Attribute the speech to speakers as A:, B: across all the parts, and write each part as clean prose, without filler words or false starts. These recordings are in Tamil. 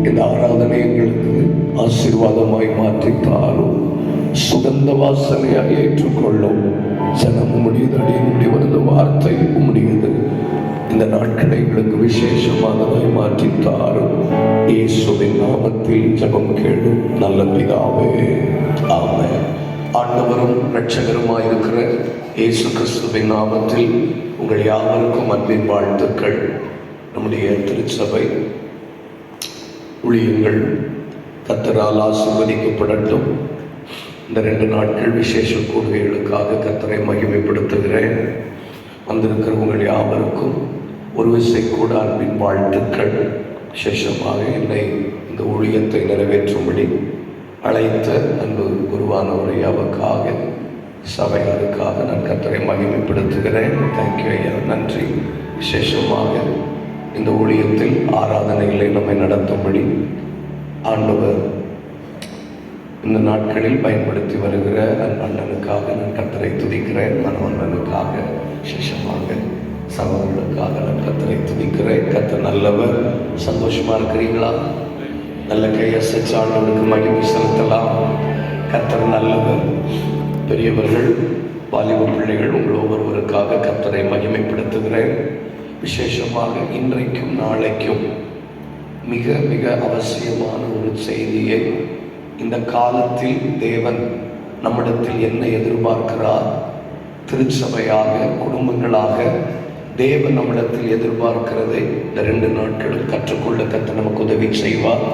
A: இந்த ஆராதனை எங்களுக்கு ஆசீர்வாதமாய் மாற்றித்தாரும், சுகந்த வாசனையாக ஏற்றுக்கொள்ளும். ஜனம் உம்முடையது, அடியனுடைய வருந்த வார்த்தை உம்முடையது. இந்த நாட்களை எங்களுக்கு விசேஷமானதாய் மாற்றித்தாரும். இயேசுவின் நாமத்தில் ஜெபம் கேளும் நல்ல பிதாவே, ஆமென். ஆண்டவரும் இரட்சகருமாயிருக்கிற இயேசு கிறிஸ்துவின் நாமத்தில் உங்கள் யாவருக்கும் அன்பின் வாழ்த்துக்கள். நம்முடைய திருச்சபை ஊழியங்கள் கர்த்தரால் ஆசீர்வதிக்கப்படட்டும். இந்த 2 நாட்கள் விசேஷ கூடுகைகளுக்காக கர்த்தரை மகிமைப்படுத்துகிறேன். வந்திருக்கிற உங்கள் யாவருக்கும் ஒரு விசை கூட அன்பின் வாழ்த்துக்கள். விசேஷமாக என்னை இந்த ஊழியத்தை நிறைவேற்றும்படி அழைத்த அன்பு குருவானவரை அவருக்காக, சபையாருக்காக நான் கர்த்தரை மகிமைப்படுத்துகிறேன். தேங்க்யூ ஐயா, நன்றி. விசேஷமாக இந்த ஊழியத்தில் ஆராதனைகளை நம்மை நடத்தும்படி ஆண்டவர் இந்த நாட்களில் பயன்படுத்தி வருகிற அண்ணனுக்காக நான் கர்த்தரை துதிக்கிறேன். மனவண்ணனுக்காக, விசேஷமாக சகோதரர்களுக்காக நான் கர்த்தரை துதிக்கிறேன். கர்த்தர் நல்லவர். சந்தோஷமா இருக்கிறீங்களா? நல்ல கையசைச்சு ஆண்டவருக்கு மகிமை செலுத்தலாம். கர்த்தர் நல்லவர். பெரியவர்கள், வாலிப பிள்ளைகள், உங்கள் ஒவ்வொருவருக்காக கர்த்தரை மகிமைப்படுத்துகிறேன். விசேஷமாக இன்றைக்கும் நாளைக்கும் மிக மிக அவசியமான ஒரு செய்தியை, இந்த காலத்தில் தேவன் நம்மிடத்தில் என்ன எதிர்பார்க்கிறார், திருச்சபையாக, குடும்பங்களாக தேவன் நம்மிடத்தில் எதிர்பார்க்கிறதை இந்த 2 நாட்களும் கற்றுக்கொள்ள கர்த்தர் நமக்கு உதவி செய்வார்.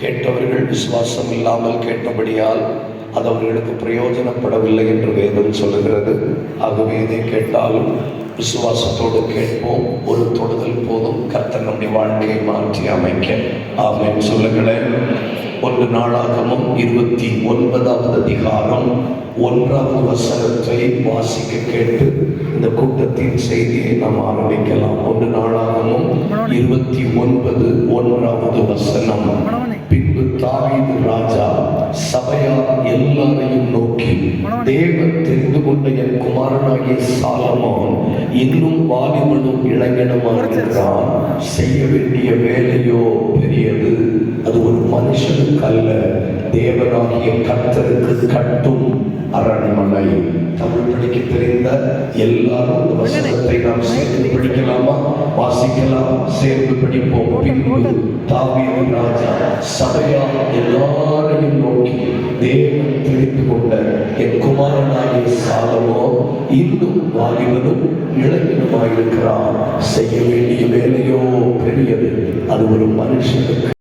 A: கேட்டவர்கள் விசுவாசம் இல்லாமல் கேட்டபடியால் அது அவர்களுக்கு பிரயோஜனப்படவில்லை என்று வேதம் சொல்லுகிறது. ஆகவே இதை கேட்டாலும் விசுவாசத்தோடு கேட்போம். ஒரு தொடுதல் போதும் கர்த்தர் நம்முடைய வாழ்க்கையை மாற்றி அமைக்க. ஆமென் சொல்லுங்களேன். 1 நாளாகமம் 29வது அதிகாரம் 1வது வசனத்தை வாசிக்க கேட்டு இந்த கூட்டத்தின் செய்தியை நாம் ஆரம்பிக்கலாம். 1 நாளாகமம் 29:1வது வசனம். பின்பு தாவீது ராஜா சபையார் எல்லாரையும் நோக்கி, தேவன் தெரிந்து கொண்ட என் குமாரனாகிய சாலமோன் இன்னும் வாலிபனும் இளைஞனுமாயிருக்கிறான். செய்ய வேண்டிய வேலையோ பெரியது. அது ஒரு மனுஷனுக்கு அல்ல, தேவனாகிய கர்த்தருக்கு கட்டும் அரண்மனை. தமிழ் படிக்க தெரிந்த எல்லாரும் இந்த வசனத்தை நாம் சேர்ந்து படிக்கலாமா? வாசிக்கலாம், சேர்ந்து படிப்போம். பின்பு தாவீது ராஜா சபையார் எல்லாரையும் நோக்கி, தேவன் தெரிந்து கொண்ட என் குமாரனாகிய சாலமோன் இன்னும் வாலிபனும் இளைஞனுமாயிருக்கிறான். செய்ய வேண்டிய வேலையோ பெரியது. அது ஒரு மனுஷனுக்கு